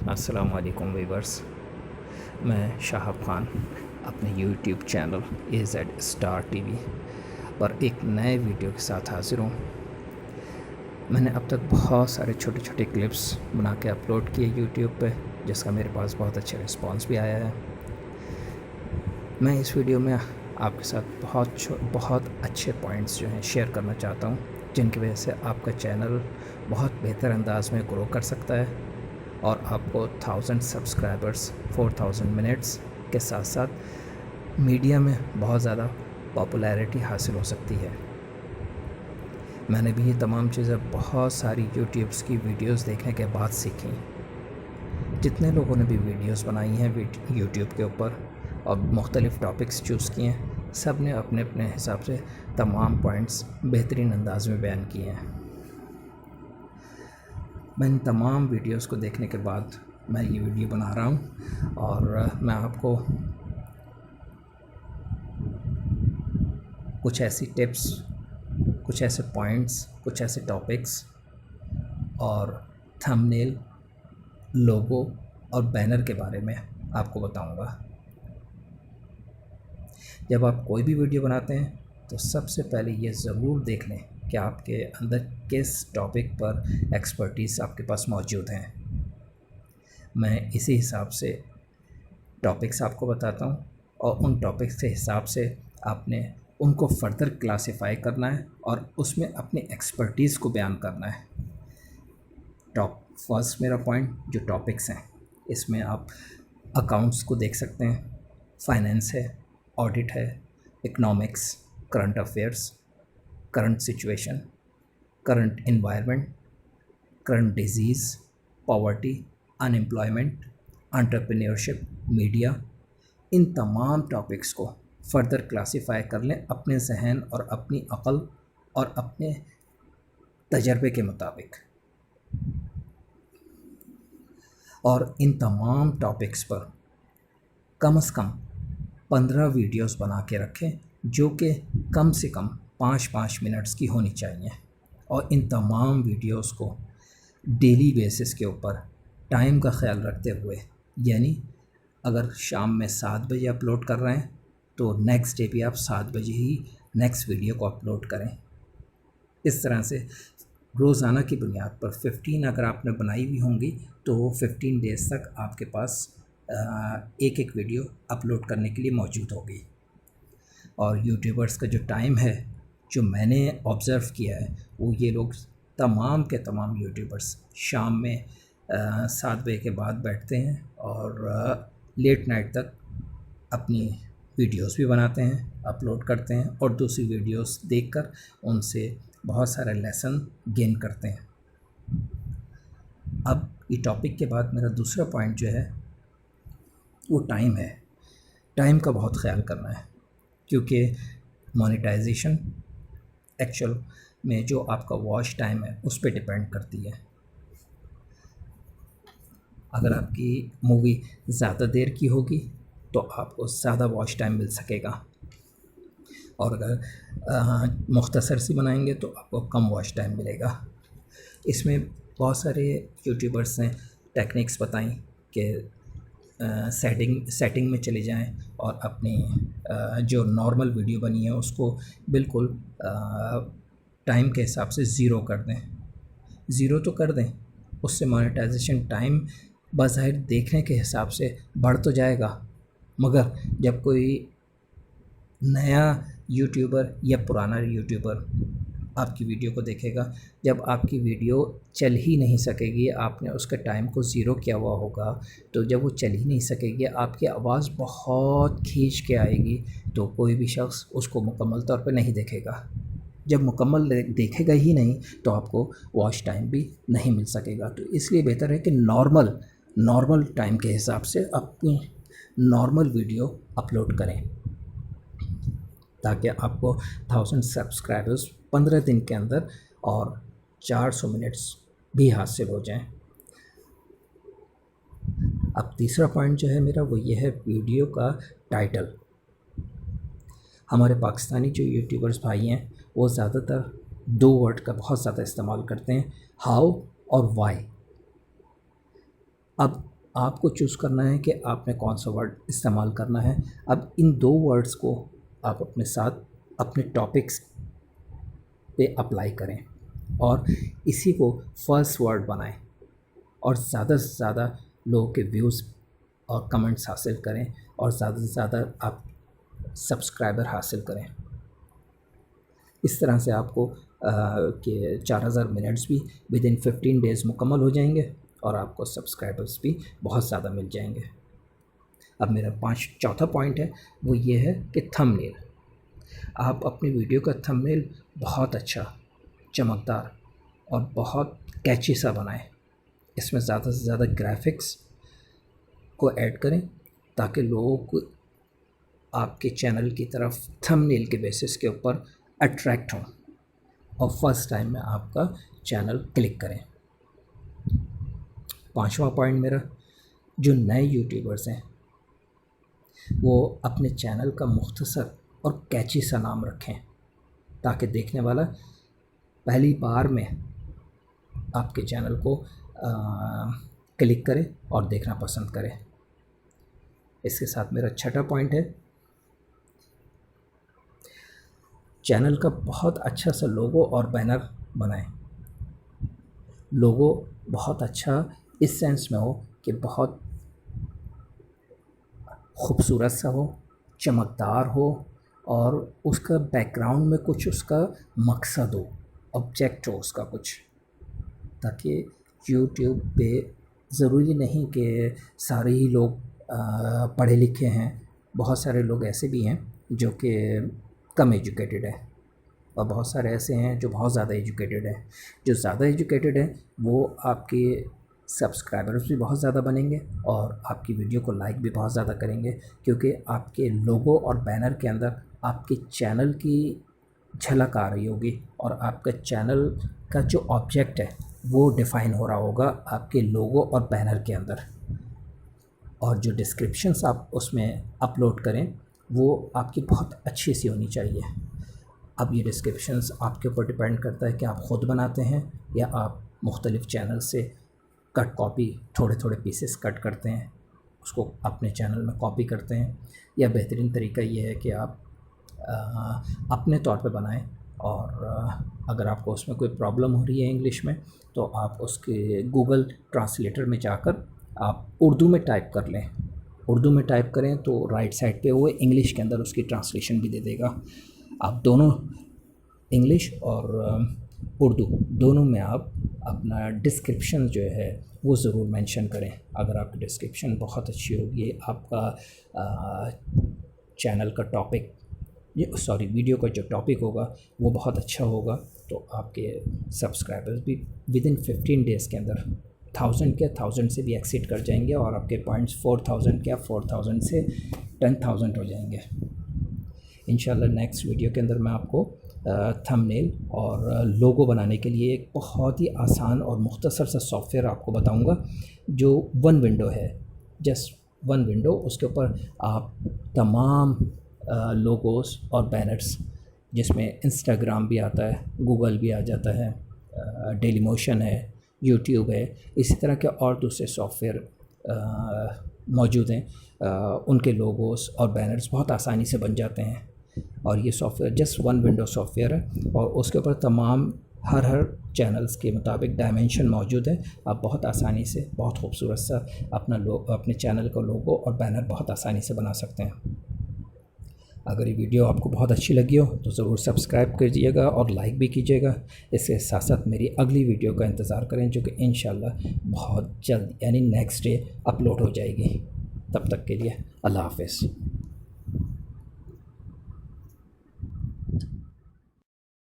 अस्सलाम वालेकुम वीवर्स। मैं शाहब ख़ान अपने YouTube channel AZ star TV पर एक नए वीडियो के साथ हाज़िर हूँ। मैंने अब तक बहुत सारे छोटे छोटे क्लिप्स बना के अपलोड किए यूट्यूब पे, जिसका मेरे पास बहुत अच्छा रिस्पांस भी आया है। मैं इस वीडियो में आपके साथ बहुत अच्छे पॉइंट्स जो हैं शेयर करना चाहता हूँ, जिनकी वजह से आपका चैनल बहुत बेहतर अंदाज में ग्रो कर सकता है और आपको 1000 सब्सक्राइबर्स, 4000 मिनट्स के साथ साथ मीडिया में बहुत ज़्यादा पॉपुलैरिटी हासिल हो सकती है। मैंने भी ये तमाम चीज़ें बहुत सारी यूट्यूब्स की वीडियोस देखने के बाद सीखी। जितने लोगों ने भी वीडियोस बनाई हैं यूट्यूब के ऊपर और मुख्तलिफ़ टॉपिक्स चूज़ किए हैं, सब ने अपने अपने हिसाब से तमाम पॉइंट्स बेहतरीन अंदाज में बयान किए हैं। मैं इन तमाम वीडियोस को देखने के बाद मैं ये वीडियो बना रहा हूँ और मैं आपको कुछ ऐसी टिप्स, कुछ ऐसे पॉइंट्स, कुछ ऐसे टॉपिक्स और थंबनेल, लोगो और बैनर के बारे में आपको बताऊँगा। जब आप कोई भी वीडियो बनाते हैं तो सबसे पहले ये ज़रूर देख लें कि आपके अंदर किस टॉपिक पर एक्सपर्टीज़ आपके पास मौजूद हैं। मैं इसी हिसाब से टॉपिक्स आपको बताता हूँ और उन टॉपिक्स के हिसाब से आपने उनको फर्दर क्लासिफाई करना है और उसमें अपनी एक्सपर्टीज़ को बयान करना है। फर्स्ट मेरा पॉइंट जो टॉपिक्स हैं, इसमें आप अकाउंट्स को देख सकते हैं, फाइनेंस है, ऑडिट है, economics, current affairs, current situation, current environment, current disease, poverty, unemployment, entrepreneurship, media. इन तमाम टॉपिक्स को फर्दर क्लासिफाई कर लें अपने जहन और अपनी अक़ल और अपने तजर्बे के मुताबिक, और इन तमाम टॉपिक्स पर कम से कम 15 वीडियोस बना के रखें, जो कि कम से कम 5-5 मिनट्स की होनी चाहिए। और इन तमाम वीडियोस को डेली बेसिस के ऊपर टाइम का ख्याल रखते हुए, यानी अगर शाम में 7 बजे अपलोड कर रहे हैं तो नेक्स्ट डे भी आप 7 बजे ही नेक्स्ट वीडियो को अपलोड करें। इस तरह से रोज़ाना की बुनियाद पर 15 अगर आपने बनाई हुई होंगी तो 15 डेज़ तक आपके पास एक एक वीडियो अपलोड करने के लिए मौजूद होगी। और यूट्यूबर्स का जो टाइम है, जो मैंने ऑब्ज़र्व किया है, वो ये लोग तमाम के तमाम यूट्यूबर्स शाम में 7 बजे के बाद बैठते हैं और लेट नाइट तक अपनी वीडियोस भी बनाते हैं, अपलोड करते हैं और दूसरी वीडियोस देखकर उनसे बहुत सारे लेसन गेन करते हैं। अब ये टॉपिक के बाद मेरा दूसरा पॉइंट जो है वो टाइम है। टाइम का बहुत ख्याल करना है, क्योंकि मोनेटाइजेशन एक्चुअल में जो आपका वॉच टाइम है उस पर डिपेंड करती है। अगर आपकी मूवी ज़्यादा देर की होगी तो आपको ज़्यादा वॉच टाइम मिल सकेगा, और अगर मुख्तसर सी बनाएंगे तो आपको कम वॉच टाइम मिलेगा। इसमें बहुत सारे यूट्यूबर्स ने टेक्निक्स बताई कि सेटिंग में चले जाएं और अपनी जो नॉर्मल वीडियो बनी है उसको बिल्कुल टाइम के हिसाब से ज़ीरो कर दें। ज़ीरो तो कर दें, उससे मोनेटाइजेशन टाइम बज़ाहिर देखने के हिसाब से बढ़ तो जाएगा, मगर जब कोई नया यूट्यूबर या पुराना यूट्यूबर आपकी वीडियो को देखेगा, जब आपकी वीडियो चल ही नहीं सकेगी, आपने उसके टाइम को ज़ीरो किया हुआ होगा, तो जब वो चल ही नहीं सकेगी, आपकी आवाज़ बहुत खींच के आएगी, तो कोई भी शख्स उसको मुकम्मल तौर पे नहीं देखेगा। जब मुकम्मल देखेगा ही नहीं तो आपको वॉच टाइम भी नहीं मिल सकेगा। तो इसलिए बेहतर है कि नॉर्मल टाइम के हिसाब से अपनी नॉर्मल वीडियो अपलोड करें, ताकि आपको 1000 सब्सक्राइबर्स 15 दिन के अंदर और 400 मिनट्स भी हासिल हो जाएं। अब तीसरा पॉइंट जो है मेरा वो ये है वीडियो का टाइटल। हमारे पाकिस्तानी जो यूट्यूबर्स भाई हैं वो ज़्यादातर 2 वर्ड का बहुत ज़्यादा इस्तेमाल करते हैं, हाउ और वाई। अब आपको चूज़ करना है कि आपने कौन सा वर्ड इस्तेमाल करना है। अब इन 2 वर्ड्स को आप अपने साथ अपने टॉपिक्स पे अप्लाई करें और इसी को फर्स्ट वर्ड बनाएं और ज़्यादा से ज़्यादा लोगों के व्यूज़ और कमेंट्स हासिल करें और ज़्यादा से ज़्यादा आप सब्सक्राइबर हासिल करें। इस तरह से आपको कि 4000 मिनट्स भी विदिन 15 डेज़ मुकम्मल हो जाएंगे और आपको सब्सक्राइबर्स भी बहुत ज़्यादा मिल जाएंगे। अब मेरा चौथा पॉइंट है, वो ये है कि थंबनेल। आप अपनी वीडियो का थंबनेल बहुत अच्छा, चमकदार और बहुत कैची सा बनाएं। इसमें ज़्यादा से ज़्यादा ग्राफिक्स को ऐड करें ताकि लोगों को आपके चैनल की तरफ थंबनेल के बेसिस के ऊपर अट्रैक्ट हों और फर्स्ट टाइम में आपका चैनल क्लिक करें। 5वां पॉइंट मेरा, जो नए यूट्यूबर्स हैं वो अपने चैनल का मुख्तसर और कैची सा नाम रखें ताकि देखने वाला पहली बार में आपके चैनल को क्लिक करे और देखना पसंद करे। इसके साथ मेरा छठा पॉइंट है, चैनल का बहुत अच्छा सा लोगो और बैनर बनाएं। लोगो बहुत अच्छा इस सेंस में हो कि बहुत खूबसूरत सा हो, चमकदार हो और उसका बैकग्राउंड में कुछ उसका मकसद हो, ऑब्जेक्ट हो उसका कुछ, ताकि यूट्यूब पे ज़रूरी नहीं कि सारे ही लोग पढ़े लिखे हैं। बहुत सारे लोग ऐसे भी हैं जो कि कम एजुकेटेड है और बहुत सारे ऐसे हैं जो बहुत ज़्यादा एजुकेटेड है। जो ज़्यादा एजुकेटेड है वो आपके सब्सक्राइबर्स भी बहुत ज़्यादा बनेंगे और आपकी वीडियो को लाइक भी बहुत ज़्यादा करेंगे, क्योंकि आपके लोगो और बैनर के अंदर आपके चैनल की झलक आ रही होगी और आपका चैनल का जो ऑब्जेक्ट है वो डिफ़ाइन हो रहा होगा आपके लोगो और बैनर के अंदर। और जो डिस्क्रिप्शंस आप उसमें अपलोड करें वो आपकी बहुत अच्छी सी होनी चाहिए। अब ये डिस्क्रिप्शंस आपके ऊपर डिपेंड करता है कि आप ख़ुद बनाते हैं या आप मुख्तलिफ़ चैनल से कट कॉपी थोड़े थोड़े पीसेस कट करते हैं, उसको अपने चैनल में कॉपी करते हैं, या बेहतरीन तरीका ये है कि आप अपने तौर पे बनाएं और अगर आपको उसमें कोई प्रॉब्लम हो रही है इंग्लिश में तो आप उसके गूगल ट्रांसलेटर में जाकर आप उर्दू में टाइप कर लें। उर्दू में टाइप करें तो राइट साइड पे वो इंग्लिश के अंदर उसकी ट्रांसलेशन भी दे देगा। आप दोनों इंग्लिश और उर्दू दोनों में आप अपना डिस्क्रिप्शन जो है वो ज़रूर मेंशन करें। अगर आपकी डिस्क्रिप्शन बहुत अच्छी होगी, आपका चैनल का टॉपिक वीडियो का जो टॉपिक होगा वो बहुत अच्छा होगा, तो आपके सब्सक्राइबर्स भी विदिन 15 डेज़ के अंदर 1000 से भी एक्सीड कर जाएंगे और आपके पॉइंट्स 4000 से 10,000 हो जाएंगे। इंशाल्लाह नेक्स्ट वीडियो के अंदर मैं आपको थंबनेल और लोगो बनाने के लिए एक बहुत ही आसान और मुख्तसर सा सॉफ्टवेयर आपको बताऊंगा जो 1 विंडो है, जस्ट 1 विंडो। उसके ऊपर आप तमाम लोगोस और बैनर्स, जिसमें इंस्टाग्राम भी आता है, गूगल भी आ जाता है, डेली मोशन है, यूट्यूब है, इसी तरह के और दूसरे सॉफ्टवेयर मौजूद हैं, उनके लोगोस और बैनर्स बहुत आसानी से बन जाते हैं। और ये सॉफ्टवेयर जस्ट 1 विंडो सॉफ्टवेयर है और उसके ऊपर तमाम हर चैनल्स के मुताबिक डायमेंशन मौजूद है। आप बहुत आसानी से बहुत खूबसूरत सा अपने चैनल का लोगो और बैनर बहुत आसानी से बना सकते हैं। अगर ये वीडियो आपको बहुत अच्छी लगी हो तो ज़रूर सब्सक्राइब कीजिएगा और लाइक भी कीजिएगा। इसके साथ साथ मेरी अगली वीडियो का इंतज़ार करें जो कि इंशाल्लाह बहुत जल्द यानी नेक्स्ट डे अपलोड हो जाएगी। तब तक के लिए अल्लाह हाफ़िज़।